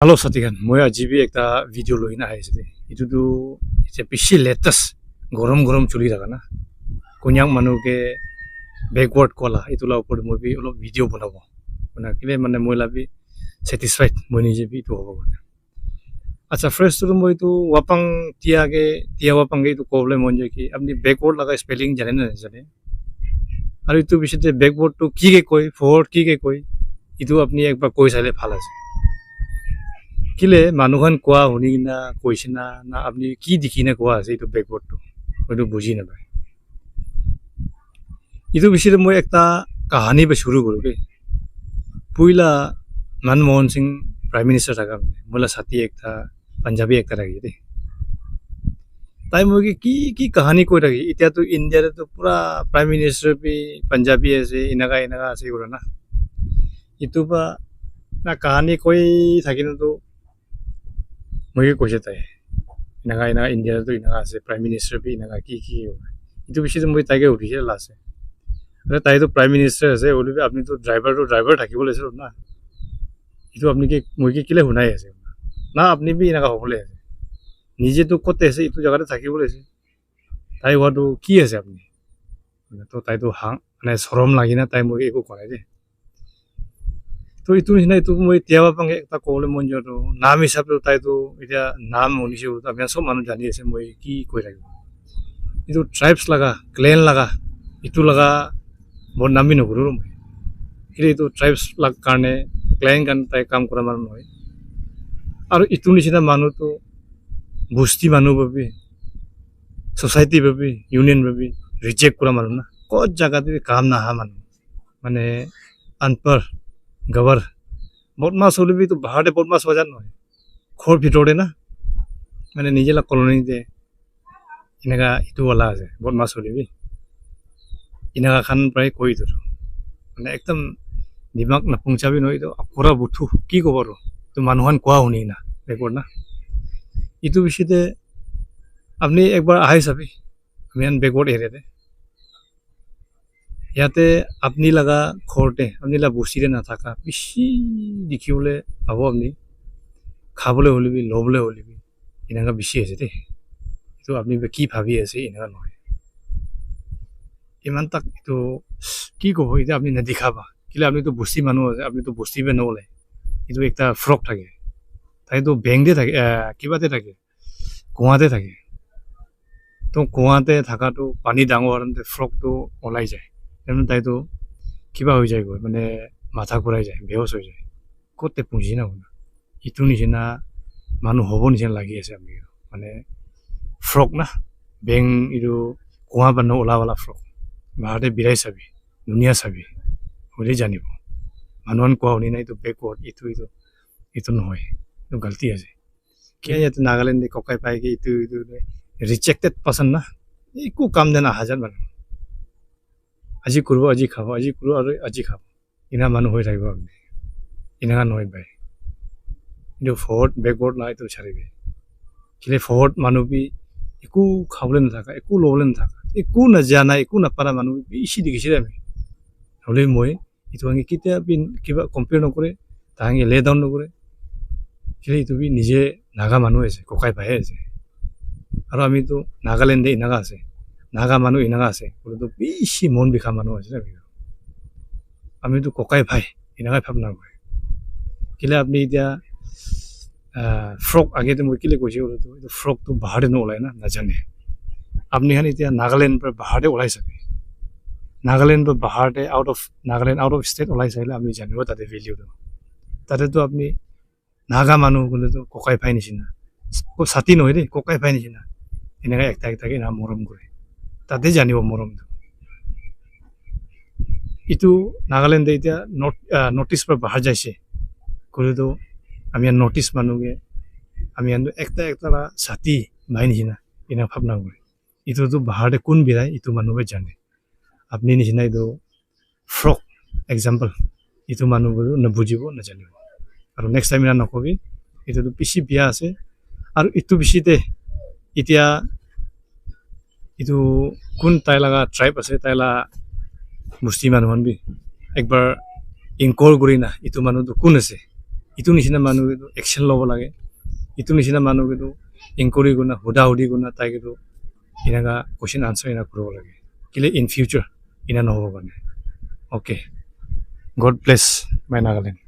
Halo Satikan, মই আজি B একটা ভিডিও লৈ না আহিছে ইটোতো এটা বেছি লেটেষ্ট গৰম চলি থাকা না কোনিয়াক মানুহকে বেকওয়াৰ্ড কলা ইটোলা ওপৰত মই বি অলপ ভিডিও বনাব বনাকিলে মানে মই লাবি স্যাটিসফাইড মই নিজে বি তো হ'ব মানে আচ্ছা ফার্স্ট তো মই তো ওয়াপাং তিয়া ওয়াপাং গে তো প্রবলেম হন যায় কি আপনি বেকওয়ার্ড লাগা স্পেলিং জানেন না জানে আর ইটো বিশেষে বেকওয়ার্ড তো কি কে কয় ফরওয়ার্ড কি কে কয় ইটো আপনি একবার কৈ চাইলে ভাল আছে কিলে মানুহখন কোৱা শুনি না কৈছে না না আপনি কি দেখি না কোৱা আছে এইটো বেকওয়ার্ডটো হয়তো বুঝি নাপায় ইটো বিষয়ে মই একটা কাহানী বা শুরু কৰো দেই পইলা মনমোহন সিং প্ৰাইম মিনিষ্টাৰ থাকা মোলা সাথী একটা পাঞ্জাবী একটা থাকি দেই তাই মই কি কাহানী কৈ থাকি এতিয়াতো ইণ্ডিয়াতো পুৰা প্ৰাইম মিনিষ্টাৰ বি পাঞ্জাবী আছে এনেকা আছে কৰা না ইটো বা না কাহানী কৈ থাকিলেতো মই কৈছে তাই এনেকা ইণ্ডিয়াতো এনেকা আছে প্ৰাইম মিনিষ্টাৰ বি এনেকা কি ইটো বিষয়ে মই তাইকে সুধিছে লাষ্ট আরে তাই তো প্রাইম মিনিস্টার আছে বলবি আপনি তো ড্রাইভার থাকিব লৈছিল না এইটো আপনি কি মই কিলে শুনাই আছে না আপনি বি এনেকা হ'বলে আছে নিজে তো কতে আছে এইটো জায়গাতে থাকিব লৈছে তাই হোৱাটো কি আছে আপনি তো তাই তো মানে চৰম লাগি না তাই মই একো কৰাই দে তো এইটো নিচিনা এইটো মই তিয়াবা পাঙে এটা ক'বলৈ মন যোৱাটো নাম হিচাপে তাই তো এতিয়া নাম শুনিছোঁ আমি চব মানুহ জানি আছে মই কি কৈ থাকিব এইটো ট্ৰাইবছ লগা ক্লেন লগা ইটো লগা বহুত নামি নকৰোঁ মই এইটো ট্ৰাইবছ লাগ কাৰণে ক্লায়েণ্ট কাৰণে তাই কাম কৰা মানুহ নহয় আৰু ইটো নিচিনা মানুহটো বস্তি মানুহ ভাবি ছ'চাইটি ভাবি ইউনিয়ন ভাবি ৰিজেক্ট কৰা মানুহ না ক'ত জাগাতে কাম নাহা মানুহ মানে আনপাৰ গৱাৰ বদমাছ হ'লেবিতো বাহিৰতে বদমাছ হোৱা যেন নহয় ঘৰ ভিতৰতে না মানে নিজে কলনীতে এনেকা ইটো ওলা আছে বদমাছ হ'লেবি এনেকা খান প্ৰায় কৈ দিলোঁ মানে একদম দিমাগ নাপুংচাবি নহয় এইটো আকৰা বুথু কি ক'ব আৰু তো মানুহখন কোৱা শুনি না ৰেকৰ্ড না ইটো বিষয়তে আপনি একবাৰ আহি চাবি আমি বেকওয়াৰ্ড এৰিয়াতে ইয়াতে আপনি লগা ঘৰতে আপনি লগা বস্তিতে নাথাকা বেছি দেখিবলৈ পাব আপনি খাবলৈ হ'লিবি ল'বলৈ হ'লিবি এনেকা বেছি আছে দেই এইটো আপনি কি ভাবি আছে এনেকা নহয় ইমান তাক এইটো কি ক'ব এতিয়া আপনি নেদেখাবা কিলে আপনিতো বস্তি মানুহ আছে আপনিতো বস্তি বে নলে এইটো একটা ফ্ৰক থাকে তাইতো বেংকতে থাকে কিবাতে থাকে কুঁৱাতে থাকে তো কুঁৱাতে থকাটো পানী ডাঙৰ হ'লে ফ্ৰকটো ওলাই যায় তাৰমানে তাইতো কিবা হৈ যায়গৈ মানে মাথা ঘূৰাই যায় বেহচ হৈ যায় ক'তে পুঁজি নাপাব ইটো নিচিনা মানুহ হ'ব নিচিনা লাগি আছে আমি মানে ফ্ৰক না বেং এইটো কুঁৱা বান্ধ ওলাৱালা ফ্ৰক বাহিৰতে বিৰাই চাবি ধুনীয়া চাবি হ'লেই জানিব মানুহখন কোৱা শুনি নাই এইটো বেকওয়ার্ড এইটো নহয় এইটো গাল্টি আছে কিয় ইয়াতে নাগালেণ্ডে ককাই পায়গৈ এইটো ৰিজেক্টেড পাৰ্চন না একো কাম দেন হাজাৰ মানুহ আজি কৰিব আজি খাব আজি কৰোঁ আৰু আজি খাব এনা মানুহ হৈ থাকিব আপুনি এনেকা নহয় বাই কিন্তু ফৰৱাৰ্ড বেকওয়াৰ্ড নাই এইটো চাৰিবি কিলে ফৰৱাৰ্ড মানুহ বি একো খাবলৈ নাথাকা একো ল'বলৈ নাথাকা একো নাজানা একো নাপাৰা মানুহ বেছি দেখিছিলে আমি হ'লে মই এইটো আমি কেতিয়া কিবা কম্পেয়াৰ নকৰে তাহাঁকে লে ডাউন নকৰে কিলে এইটো নিজে নাগা মানুহ আছে ককাই ভাই আছে আৰু আমিতো নাগালেণ্ডে এনেকা আছে নাগা মানুহ এনেকা আছে বোলেতো বেছি মন বিষা মানুহ আছে না আমিতো ককাই ভাই এনেকাই ভাৱনা কৰে কিলে আপুনি এতিয়া ফ্ৰক আগেতে মই কিলে কৈছোঁ বোলেতো এইটো ফ্ৰকটো বাহিৰতে নোলায় না নাজানে আপনি খান এতিয়া নাগালেণ্ড পৰা বাহিৰতে ওলাই চাগে নাগালেণ্ড বা বাহিৰতে আউট অফ ষ্টেট ওলাই চাইলে আপুনি জানিব তাতে ভেলিউটো তাতেতো আপুনি নাগা মানুহ বোলেতো ককাই ভাই নিচিনা ছাতি নহয় দেই ককাই ভাই নিচিনা এনেকৈ একটাকে না মৰম কৰে তাতে জানিব মৰমটো ইটো নাগালেণ্ডে এতিয়া নৰ্থ ইষ্ট পৰা বাহিৰ যাইছে ক'লেতো আমি নৰ্থ ইষ্ট মানুহকে আমি একটা ছাতি ভাই নিচিনা এনে ভাৱনা কৰে এইটোতো বাহিৰতে কোন বিৰাই এইটো মানুহে জানে আপুনি নিচিনা এইটো ফ্ৰক এক্সাম্পল এইটো মানুহবোৰো নুবুজিব নাজানিব আৰু নেক্সট টাইম নকবি এইটোতো বেছি বিয়া আছে আৰু ইটো বেছিতে এতিয়া এইটো কোন তাই লগা ট্ৰাইব আছে তাই লগা বস্তি মানুহখন বি একবাৰ ইনকোয়াৰ কৰি না এইটো মানুহটো কোন আছে ইটো নিচিনা মানুহ কিন্তু একশ্যন ল'ব লাগে ইটো নিচিনা মানুহ কিন্তু ইনকুৱাৰী কৰি সুধা সুধি কৰি তাই কিন্তু এনেকুৱা কুৱেশ্যন আনচাৰ এনেকুৱা কৰিব লাগে কেলে ইন ফিউচাৰ এনে নহ'ব কাৰণে অ'কে গড ব্লেছ মাই নাগালেণ্ড